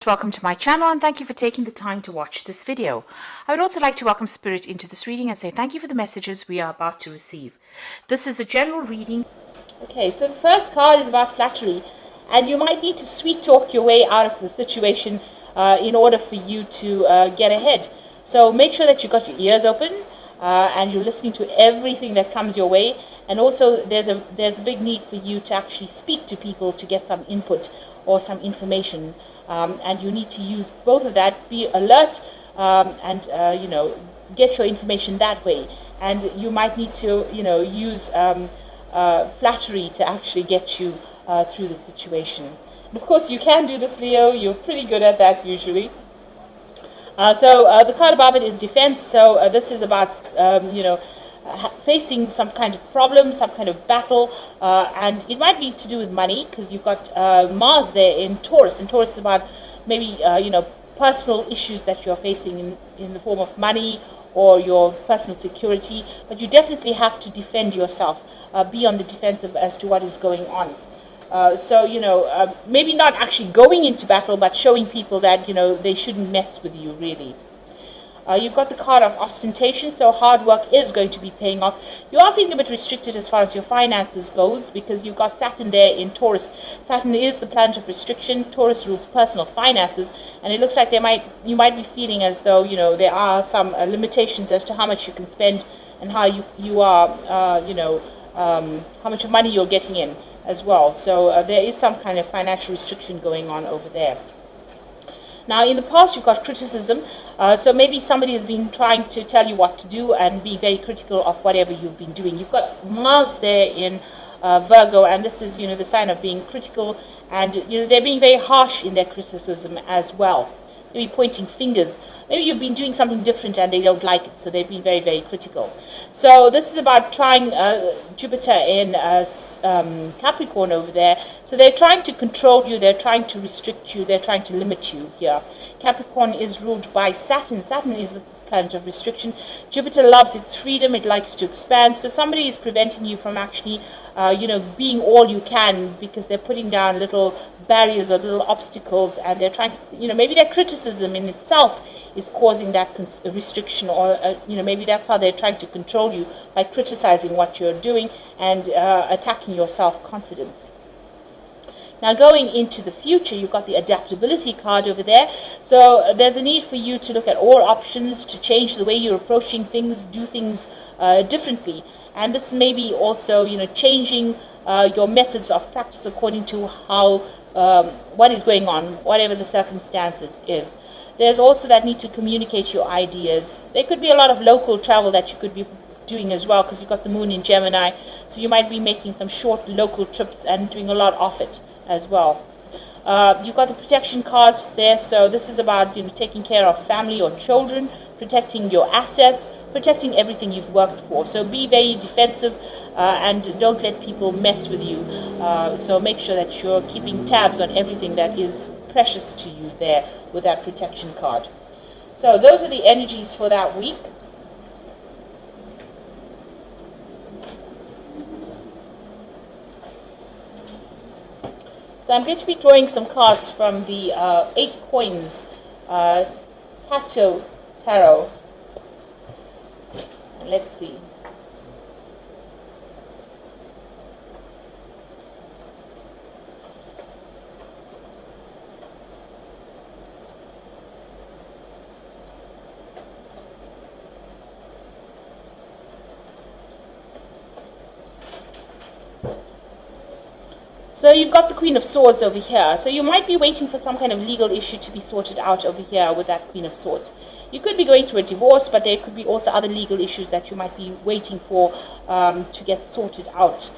Welcome to my channel and thank you for taking the time to watch this video. I would also like to welcome Spirit into this reading and say thank you for the messages we are about to receive. This is a general reading. Okay, so the first card is about flattery, and you might need to sweet talk your way out of the situation in order for you to get ahead. So make sure that you've got your ears open and you're listening to everything that comes your way. And also there's a big need for you to actually speak to people to get some input or some information. And you need to use both of that. Be alert and get your information that way. And you might need to use flattery to actually get you through the situation. And of course, you can do this, Leo. You're pretty good at that usually. So the card above it is defense. So this is about facing some kind of problem, some kind of battle, and it might be to do with money because you've got Mars there in Taurus, and Taurus is about maybe personal issues that you're facing in the form of money or your personal security, but you definitely have to defend yourself, be on the defensive as to what is going on. Maybe not actually going into battle, but showing people that they shouldn't mess with you really. You've got the card of ostentation, so hard work is going to be paying off. You are feeling a bit restricted as far as your finances goes because you've got Saturn there in Taurus. Saturn is the planet of restriction. Taurus rules personal finances, and it looks like you might be feeling as though there are some limitations as to how much you can spend and how you are how much money you're getting in as well. So there is some kind of financial restriction going on over there. Now, in the past, you've got criticism. So maybe somebody has been trying to tell you what to do and be very critical of whatever you've been doing. You've got Mars there in Virgo, and this is, the sign of being critical. And, they're being very harsh in their criticism as well. Maybe pointing fingers. Maybe you've been doing something different and they don't like it, so they've been very, very critical. So this is about trying Jupiter in Capricorn over there. So they're trying to control you, they're trying to restrict you, they're trying to limit you here. Capricorn is ruled by Saturn. Saturn is the planet of restriction. Jupiter loves its freedom, it likes to expand. So somebody is preventing you from actually being all you can because they're putting down little barriers or little obstacles, and they're trying maybe their criticism in itself is causing that restriction, or maybe that's how they're trying to control you, by criticizing what you're doing and attacking your self-confidence. Now, going into the future, you've got the adaptability card over there. So there's a need for you to look at all options, to change the way you're approaching things, do things differently. And this may be also, changing your methods of practice according to how what is going on, whatever the circumstances is. There's also that need to communicate your ideas. There could be a lot of local travel that you could be doing as well, because you've got the moon in Gemini. So you might be making some short local trips and doing a lot of it as well. You've got the protection cards there. So this is about taking care of family or children, protecting your assets, protecting everything you've worked for. So be very defensive and don't let people mess with you. So make sure that you're keeping tabs on everything that is precious to you there with that protection card. So those are the energies for that week. So I'm going to be drawing some cards from the 8 Coins Tarot. Let's see. So you've got the Queen of Swords over here. So you might be waiting for some kind of legal issue to be sorted out over here with that Queen of Swords. You could be going through a divorce, but there could be also other legal issues that you might be waiting for to get sorted out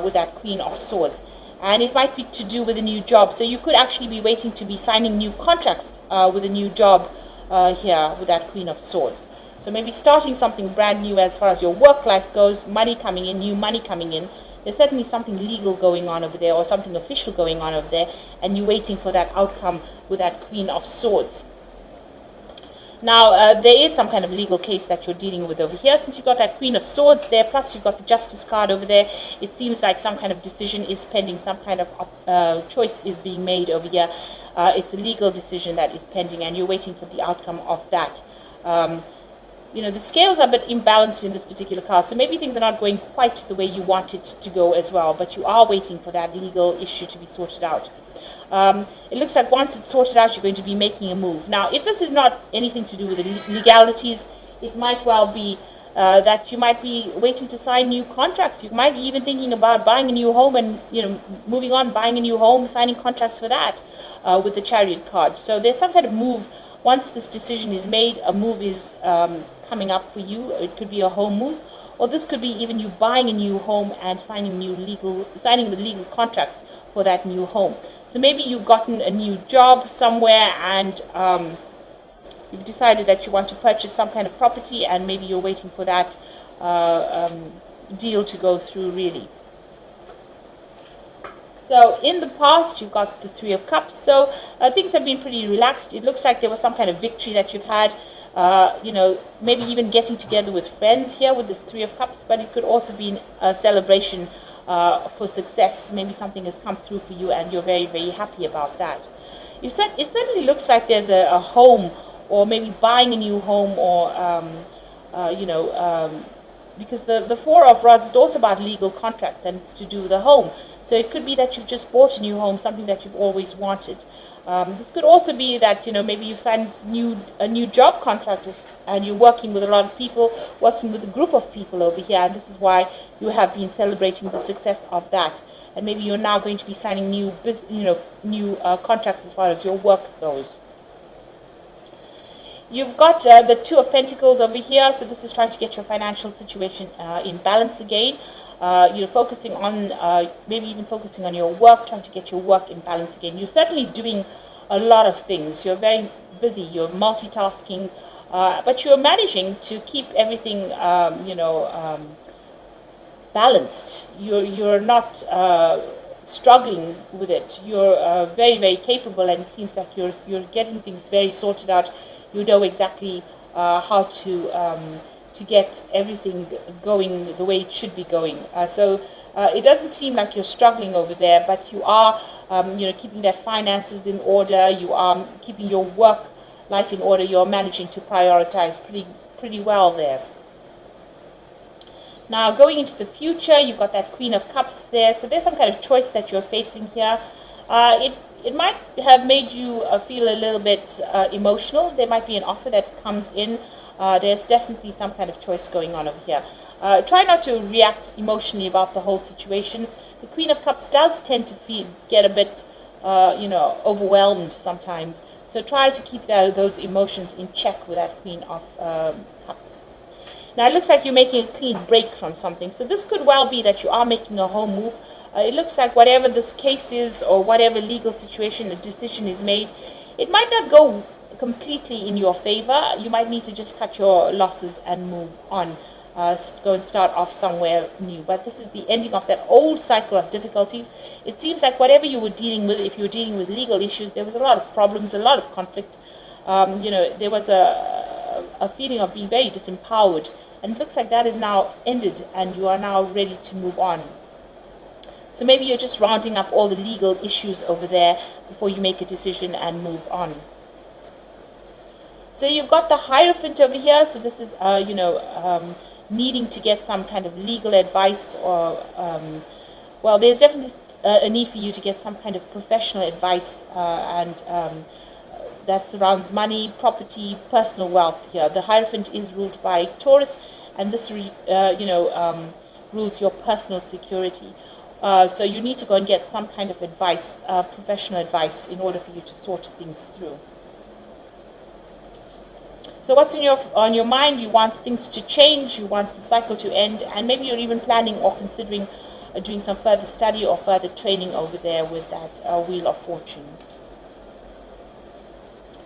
with that Queen of Swords. And it might be to do with a new job. So you could actually be waiting to be signing new contracts with a new job here with that Queen of Swords. So maybe starting something brand new as far as your work life goes, money coming in, new money coming in. There's certainly something legal going on over there, or something official going on over there, and you're waiting for that outcome with that Queen of Swords. Now, there is some kind of legal case that you're dealing with over here. Since you've got that Queen of Swords there, plus you've got the Justice card over there, it seems like some kind of decision is pending, some kind of choice is being made over here. It's a legal decision that is pending, and you're waiting for the outcome of that. The scales are a bit imbalanced in this particular card, so maybe things are not going quite the way you want it to go as well, but you are waiting for that legal issue to be sorted out. It looks like once it's sorted out, you're going to be making a move. Now, if this is not anything to do with the legalities, it might well be that you might be waiting to sign new contracts. You might be even thinking about buying a new home and, moving on, buying a new home, signing contracts for that with the Chariot card. So there's some kind of move. Once this decision is made, a move is coming up for you. It could be a home move, or this could be even you buying a new home and signing the legal contracts for that new home. So maybe you've gotten a new job somewhere, and you've decided that you want to purchase some kind of property, and maybe you're waiting for that deal to go through, really. So in the past, you've got the Three of Cups. So things have been pretty relaxed. It looks like there was some kind of victory that you've had. Maybe even getting together with friends here with this Three of Cups. But it could also be a celebration for success. Maybe something has come through for you, and you're very, very happy about that. It certainly looks like there's a home, or maybe buying a new home, or because the Four of Rods is also about legal contracts, and it's to do with a home. So it could be that you've just bought a new home, something that you've always wanted. This could also be that, maybe you've signed a new job contract, and you're working with a lot of people, working with a group of people over here, and this is why you have been celebrating the success of that. And maybe you're now going to be signing new contracts as far as your work goes. You've got the Two of Pentacles over here, so this is trying to get your financial situation in balance again. Focusing on, maybe even focusing on your work, trying to get your work in balance again. You're certainly doing a lot of things. You're very busy. You're multitasking, but you're managing to keep everything, balanced. You're not struggling with it. You're very, very capable, and it seems like you're getting things very sorted out. You know exactly how to get everything going the way it should be going. So it doesn't seem like you're struggling over there, but you are, keeping that finances in order. You are keeping your work life in order. You're managing to prioritize pretty well there. Now, going into the future, you've got that Queen of Cups there. So there's some kind of choice that you're facing here. It might have made you feel a little bit emotional. There might be an offer that comes in. There's definitely some kind of choice going on over here. Try not to react emotionally about the whole situation. The Queen of Cups does tend to get a bit, overwhelmed sometimes. So try to keep those emotions in check with that Queen of Cups. Now, it looks like you're making a clean break from something. So this could well be that you are making a home move. It looks like whatever this case is, or whatever legal situation, a decision is made, it might not go completely in your favor. You might need to just cut your losses and move on. Go and start off somewhere new. But this is the ending of that old cycle of difficulties. It seems like whatever you were dealing with, if you were dealing with legal issues, there was a lot of problems, a lot of conflict. There was a feeling of being very disempowered. And it looks like that is now ended, and you are now ready to move on. So maybe you're just rounding up all the legal issues over there before you make a decision and move on. So you've got the Hierophant over here. So this is, needing to get some kind of legal advice, or, there's definitely a need for you to get some kind of professional advice, and that surrounds money, property, personal wealth here. The Hierophant is ruled by Taurus, and this, rules your personal security. So you need to go and get some kind of advice, professional advice, in order for you to sort things through. So what's on your mind? You want things to change, you want the cycle to end, and maybe you're even planning or considering doing some further study or further training over there with that Wheel of Fortune.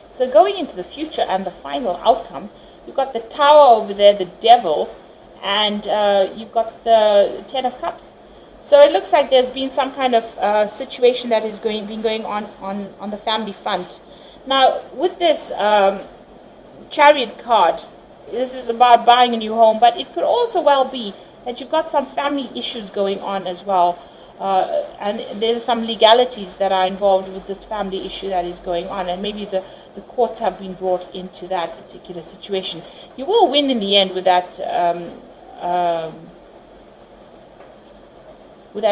So going into the future and the final outcome, you've got the Tower over there, the Devil, and you've got the Ten of Cups. So it looks like there's been some kind of situation that is been going on the family front. Now, with this, Chariot card. This is about buying a new home, but it could also well be that you've got some family issues going on as well. And there's some legalities that are involved with this family issue that is going on, and maybe the courts have been brought into that particular situation. You will win in the end with that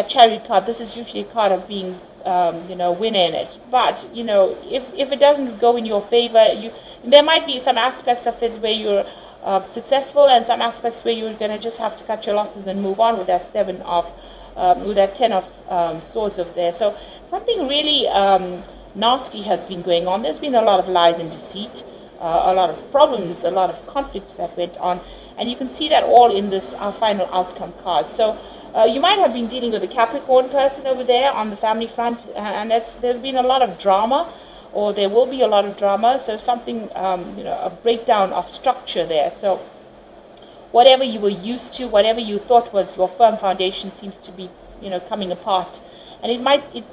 Chariot card. This is usually a card of being winner in it. But if it doesn't go in your favor, there might be some aspects of it where you're successful, and some aspects where you're going to just have to cut your losses and move on with that with that 10 of swords over there. So something really nasty has been going on. There's been a lot of lies and deceit, a lot of problems, a lot of conflict that went on, and you can see that all in this final outcome card. So you might have been dealing with a Capricorn person over there on the family front, and there's been a lot of drama, or there will be a lot of drama. So something, a breakdown of structure there. So whatever you were used to, whatever you thought was your firm foundation, seems to be, coming apart. And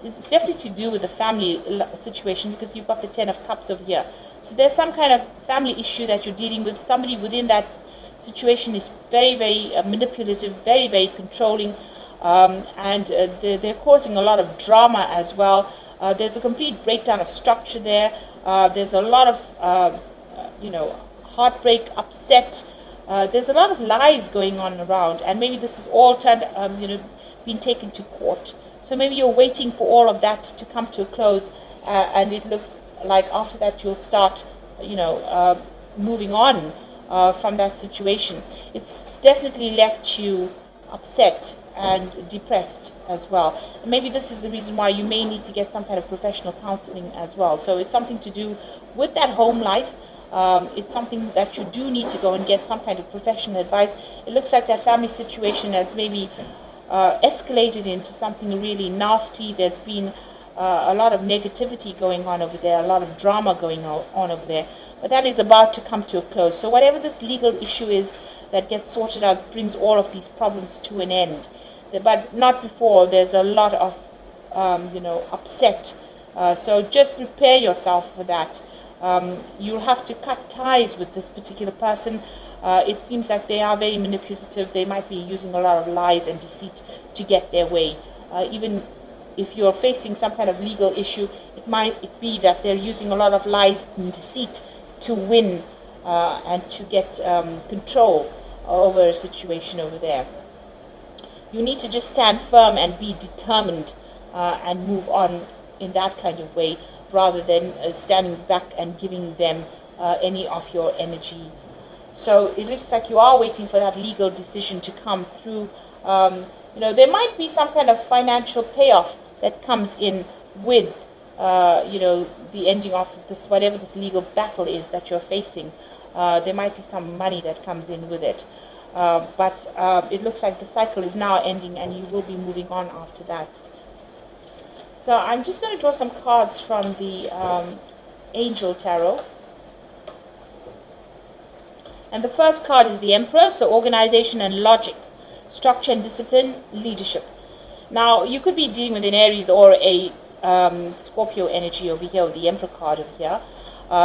it's definitely to do with the family situation, because you've got the 10 of Cups over here. So there's some kind of family issue that you're dealing with. Somebody within that situation is very, very manipulative, very, very controlling, and they're causing a lot of drama as well. There's a complete breakdown of structure there. There's a lot of, heartbreak, upset. There's a lot of lies going on around, and maybe this is all being taken to court. So maybe you're waiting for all of that to come to a close, and it looks like after that you'll start, moving on from that situation. It's definitely left you upset and depressed as well. And maybe this is the reason why you may need to get some kind of professional counseling as well. So it's something to do with that home life. It's something that you do need to go and get some kind of professional advice. It looks like that family situation has maybe escalated into something really nasty. There's been a lot of negativity going on over there, a lot of drama going on over there. But that is about to come to a close. So whatever this legal issue is that gets sorted out brings all of these problems to an end. But not before there's a lot of, upset. So just prepare yourself for that. You'll have to cut ties with this particular person. It seems like they are very manipulative. They might be using a lot of lies and deceit to get their way. Even if you're facing some kind of legal issue, it might be that they're using a lot of lies and deceit to win and to get control over a situation over there. You need to just stand firm and be determined and move on in that kind of way, rather than standing back and giving them any of your energy. So it looks like you are waiting for that legal decision to come through. There might be some kind of financial payoff that comes in with, the ending of this, whatever this legal battle is that you're facing. There might be some money that comes in with it. But it looks like the cycle is now ending, and you will be moving on after that. So I'm just going to draw some cards from the Angel Tarot. And the first card is the Emperor, so organization and logic, structure and discipline, leadership. Now, you could be dealing with an Aries or a Scorpio energy over here, with the Emperor card over here.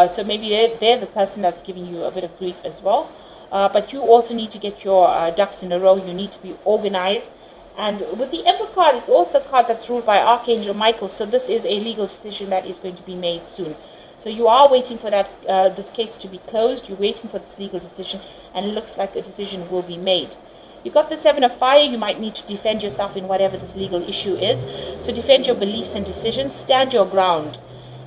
So maybe they're the person that's giving you a bit of grief as well. But you also need to get your ducks in a row. You need to be organized. And with the Emperor card, it's also a card that's ruled by Archangel Michael. So this is a legal decision that is going to be made soon. So you are waiting for that this case to be closed. You're waiting for this legal decision, and it looks like a decision will be made. You got the Seven of Fire. You might need to defend yourself in whatever this legal issue is. So defend your beliefs and decisions. Stand your ground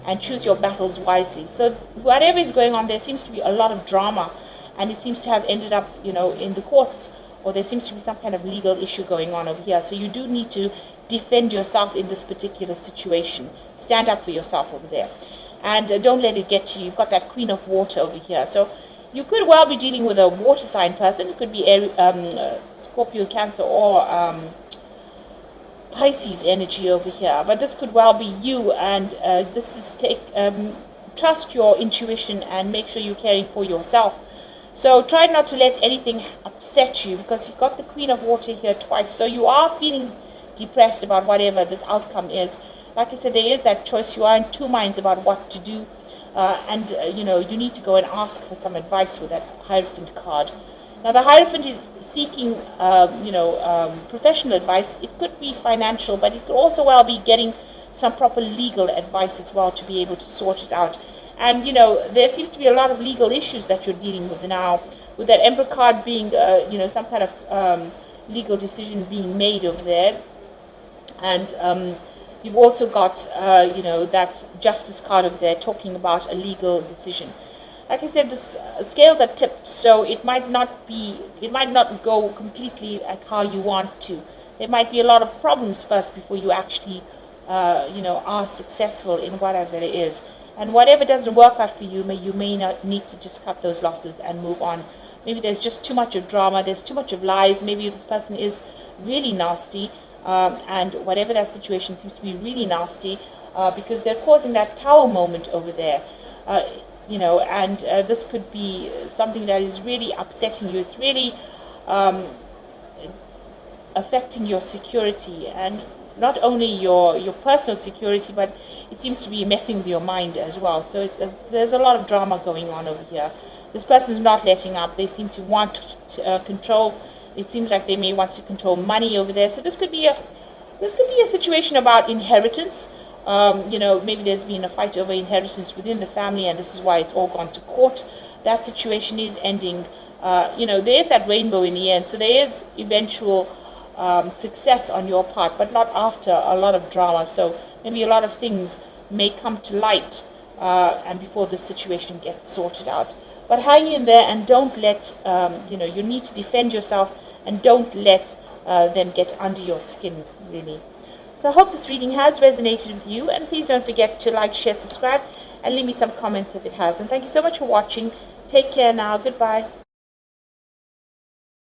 and choose your battles wisely. So whatever is going on, there seems to be a lot of drama, and it seems to have ended up, in the courts, or there seems to be some kind of legal issue going on over here. So you do need to defend yourself in this particular situation. Stand up for yourself over there. And don't let it get to you. You've got that Queen of Water over here. So you could well be dealing with a water sign person. It could be Scorpio, Cancer, or Pisces energy over here. But this could well be you. And this is trust your intuition and make sure you're caring for yourself. So try not to let anything upset you, because you've got the Queen of Water here twice. So you are feeling depressed about whatever this outcome is. Like I said, there is that choice. You are in two minds about what to do. you need to go and ask for some advice with that Hierophant card. Now, the Hierophant is seeking, professional advice. It could be financial, but it could also well be getting some proper legal advice as well to be able to sort it out. And, there seems to be a lot of legal issues that you're dealing with now, with that Emperor card being, some kind of legal decision being made over there. And you've also got, that Justice card over there talking about a legal decision. Like I said, the scales are tipped, so it might not go completely like how you want to. There might be a lot of problems first before you actually, are successful in whatever it is. And whatever doesn't work out for you, you may not need to just cut those losses and move on. Maybe there's just too much of drama, there's too much of lies, maybe this person is really nasty, and whatever that situation seems to be really nasty, because they're causing that Tower moment over there. And this could be something that is really upsetting you. It's really affecting your security, and not only your personal security, but it seems to be messing with your mind as well. So there's a lot of drama going on over here. This person's not letting up. They seem to want to control. It seems like they may want to control money over there. So this could be a situation about inheritance. Maybe there's been a fight over inheritance within the family, and this is why it's all gone to court. That situation is ending. There is that rainbow in the end, so there is eventual success on your part, but not after a lot of drama. So maybe a lot of things may come to light, and before the situation gets sorted out. But hang in there, and don't let, you need to defend yourself, and don't let them get under your skin, really. So I hope this reading has resonated with you, and please don't forget to like, share, subscribe, and leave me some comments if it has. And thank you so much for watching. Take care now. Goodbye.